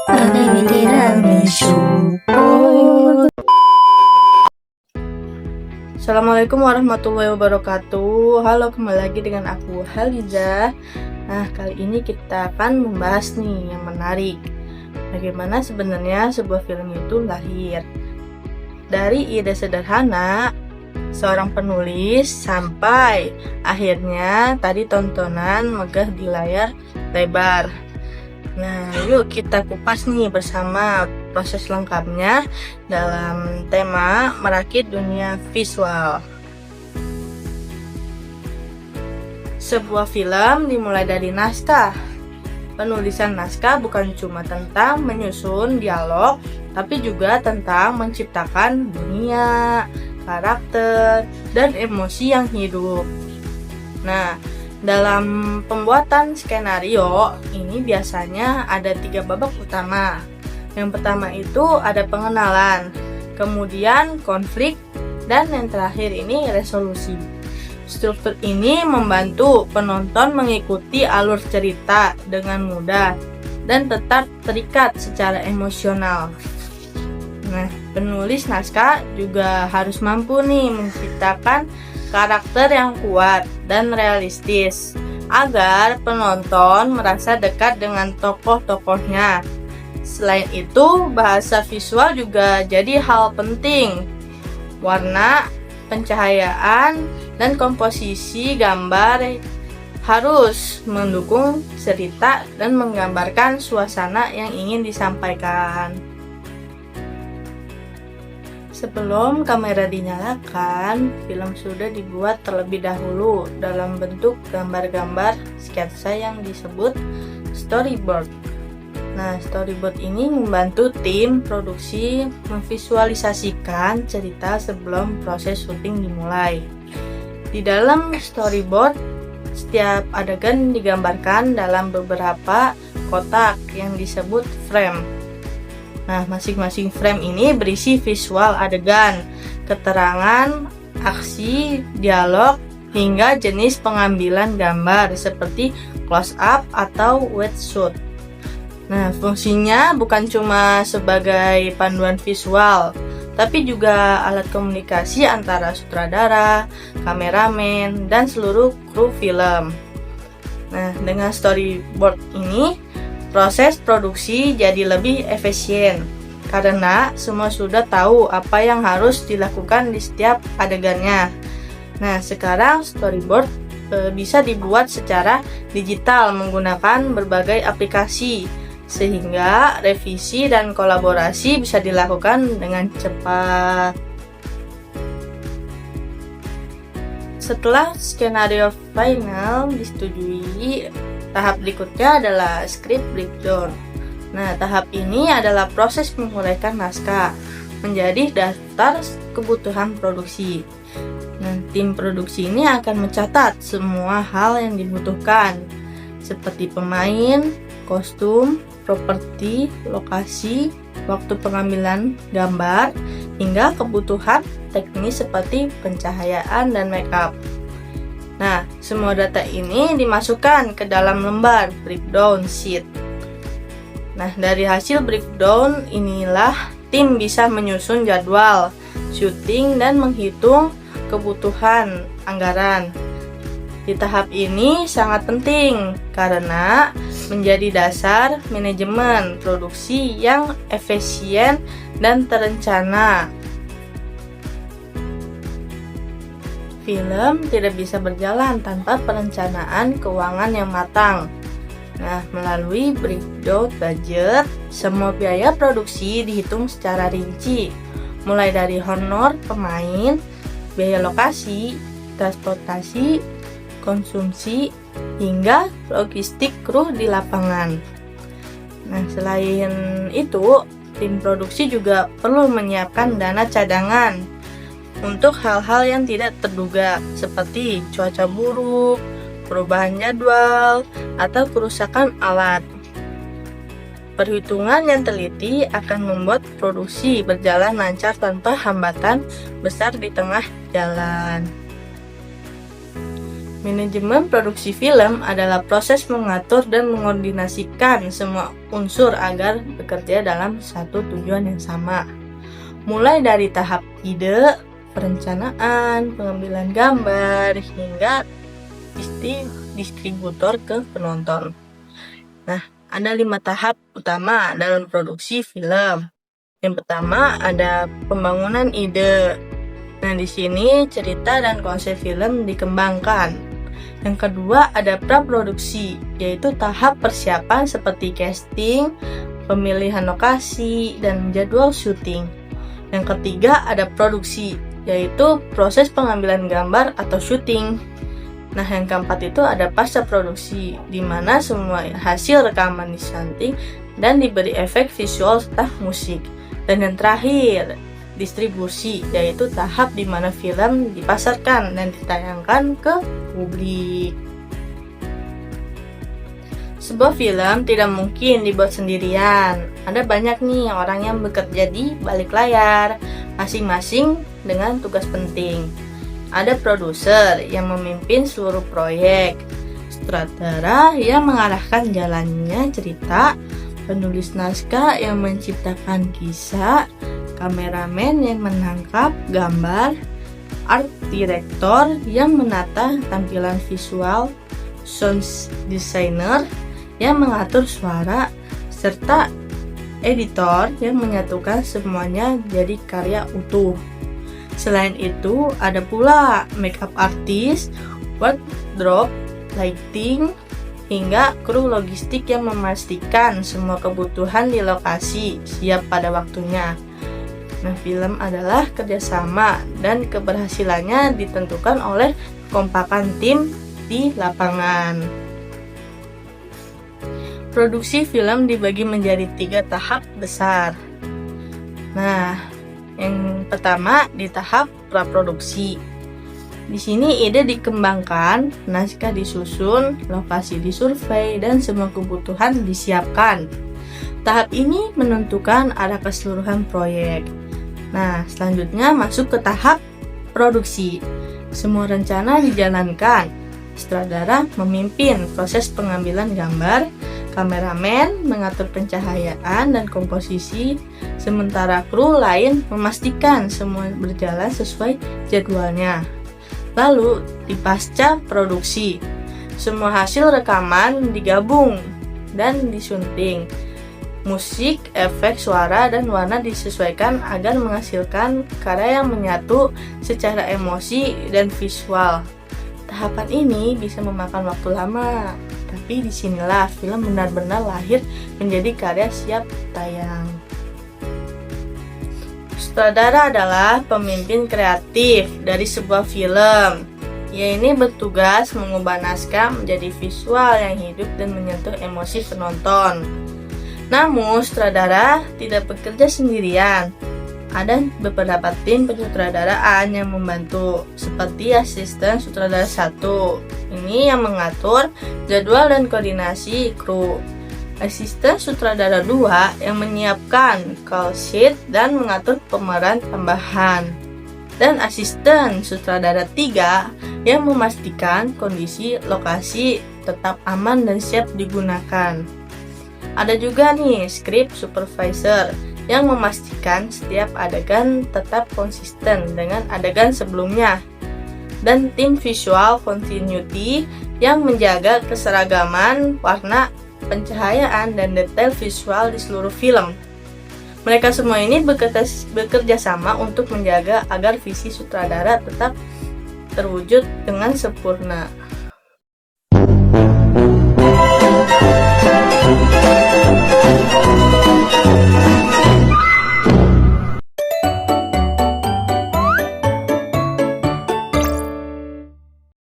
Mari tiramisu. Assalamualaikum warahmatullahi wabarakatuh. Halo, kembali lagi dengan aku Haliza. Nah, kali ini kita akan membahas nih yang menarik. Bagaimana sebenarnya sebuah film itu lahir. Dari ide sederhana seorang penulis sampai akhirnya tadi tontonan megah di layar lebar. Nah, yuk kita kupas nih bersama proses lengkapnya dalam tema merakit dunia visual. Sebuah film dimulai dari naskah. Penulisan naskah bukan cuma tentang menyusun dialog, tapi juga tentang menciptakan dunia, karakter, dan emosi yang hidup. Nah, dalam pembuatan skenario ini biasanya ada 3 babak utama. Yang pertama itu ada pengenalan, kemudian konflik, dan yang terakhir ini resolusi. Struktur ini membantu penonton mengikuti alur cerita dengan mudah dan tetap terikat secara emosional. Nah, penulis naskah juga harus mampu nih menciptakan karakter yang kuat dan realistis agar penonton merasa dekat dengan tokoh-tokohnya. Selain itu, bahasa visual juga jadi hal penting. Warna, pencahayaan, dan komposisi gambar harus mendukung cerita dan menggambarkan suasana yang ingin disampaikan. Sebelum kamera dinyalakan, film sudah dibuat terlebih dahulu dalam bentuk gambar-gambar sketsa yang disebut storyboard. Nah, storyboard ini membantu tim produksi memvisualisasikan cerita sebelum proses syuting dimulai. Di dalam storyboard, setiap adegan digambarkan dalam beberapa kotak yang disebut frame. Nah, masing-masing frame ini berisi visual adegan, keterangan, aksi, dialog, hingga jenis pengambilan gambar seperti close up atau wide shot. Nah, fungsinya bukan cuma sebagai panduan visual, tapi juga alat komunikasi antara sutradara, kameramen, dan seluruh kru film. Nah, dengan storyboard ini, proses produksi jadi lebih efisien karena semua sudah tahu apa yang harus dilakukan di setiap adegannya. Nah, sekarang storyboard bisa dibuat secara digital menggunakan berbagai aplikasi sehingga revisi dan kolaborasi bisa dilakukan dengan cepat. Setelah skenario final disetujui, tahap berikutnya adalah script breakdown. Nah, tahap ini adalah proses menguraikan naskah menjadi daftar kebutuhan produksi. Nah, tim produksi ini akan mencatat semua hal yang dibutuhkan, seperti pemain, kostum, properti, lokasi, waktu pengambilan gambar, hingga kebutuhan teknis seperti pencahayaan dan makeup. Nah, semua data ini dimasukkan ke dalam lembar breakdown sheet. Nah, dari hasil breakdown inilah tim bisa menyusun jadwal syuting dan menghitung kebutuhan anggaran. Di tahap ini sangat penting karena menjadi dasar manajemen produksi yang efisien dan terencana. Film tidak bisa berjalan tanpa perencanaan keuangan yang matang. Nah, melalui breakdown budget, semua biaya produksi dihitung secara rinci, mulai dari honor pemain, biaya lokasi, transportasi, konsumsi, hingga logistik kru di lapangan. Nah, selain itu, tim produksi juga perlu menyiapkan dana cadangan untuk hal-hal yang tidak terduga seperti cuaca buruk, perubahan jadwal, atau kerusakan alat. Perhitungan yang teliti akan membuat produksi berjalan lancar tanpa hambatan besar di tengah jalan. Manajemen produksi film adalah proses mengatur dan mengordinasikan semua unsur agar bekerja dalam satu tujuan yang sama. Mulai dari tahap ide, perencanaan, pengambilan gambar, hingga distributor ke penonton. Nah, ada 5 tahap utama dalam produksi film. Yang pertama ada pembangunan ide. Nah, di sini cerita dan konsep film dikembangkan. Yang kedua ada praproduksi, yaitu tahap persiapan seperti casting, pemilihan lokasi, dan jadwal syuting. Yang ketiga ada produksi, yaitu proses pengambilan gambar atau syuting. Nah, yang keempat itu ada pasca produksi, di mana semua hasil rekaman disunting dan diberi efek visual serta musik. Dan yang terakhir, distribusi, yaitu tahap di mana film dipasarkan dan ditayangkan ke publik. Sebuah film tidak mungkin dibuat sendirian. Ada banyak nih orang yang bekerja di balik layar, masing-masing dengan tugas penting. Ada produser yang memimpin seluruh proyek, sutradara yang mengarahkan jalannya cerita, penulis naskah yang menciptakan kisah, kameramen yang menangkap gambar, art director yang menata tampilan visual, sound designer yang mengatur suara, serta editor yang menyatukan semuanya jadi karya utuh. Selain itu, ada pula makeup artist, wardrobe, lighting, hingga kru logistik yang memastikan semua kebutuhan di lokasi siap pada waktunya. Nah, film adalah kerjasama dan keberhasilannya ditentukan oleh kekompakan tim di lapangan. Produksi film dibagi menjadi 3 tahap besar. Nah, yang pertama di tahap praproduksi. Di sini ide dikembangkan, naskah disusun, lokasi disurvei, dan semua kebutuhan disiapkan. Tahap ini menentukan arah keseluruhan proyek. Nah, selanjutnya masuk ke tahap produksi. Semua rencana dijalankan. Sutradara memimpin proses pengambilan gambar, kameramen mengatur pencahayaan dan komposisi, sementara kru lain memastikan semua berjalan sesuai jadwalnya. Lalu di pasca produksi, semua hasil rekaman digabung dan disunting. Musik, efek suara, dan warna disesuaikan agar menghasilkan karya yang menyatu secara emosi dan visual. Tahapan ini bisa memakan waktu lama, tapi disinilah film benar-benar lahir menjadi karya siap tayang. Sutradara adalah pemimpin kreatif dari sebuah film. Ia ini bertugas mengubah naskah menjadi visual yang hidup dan menyentuh emosi penonton. Namun, sutradara tidak bekerja sendirian. Ada beberapa tim pensutradaraan yang membantu, seperti asisten sutradara 1. Ini yang mengatur jadwal dan koordinasi kru. Asisten sutradara 2 yang menyiapkan call sheet dan mengatur pemeran tambahan. Dan asisten sutradara 3 yang memastikan kondisi lokasi tetap aman dan siap digunakan. Ada juga nih script supervisor yang memastikan setiap adegan tetap konsisten dengan adegan sebelumnya. Dan tim visual continuity yang menjaga keseragaman warna, pencahayaan, dan detail visual di seluruh film. Mereka semua ini bekerja sama untuk menjaga agar visi sutradara tetap terwujud dengan sempurna.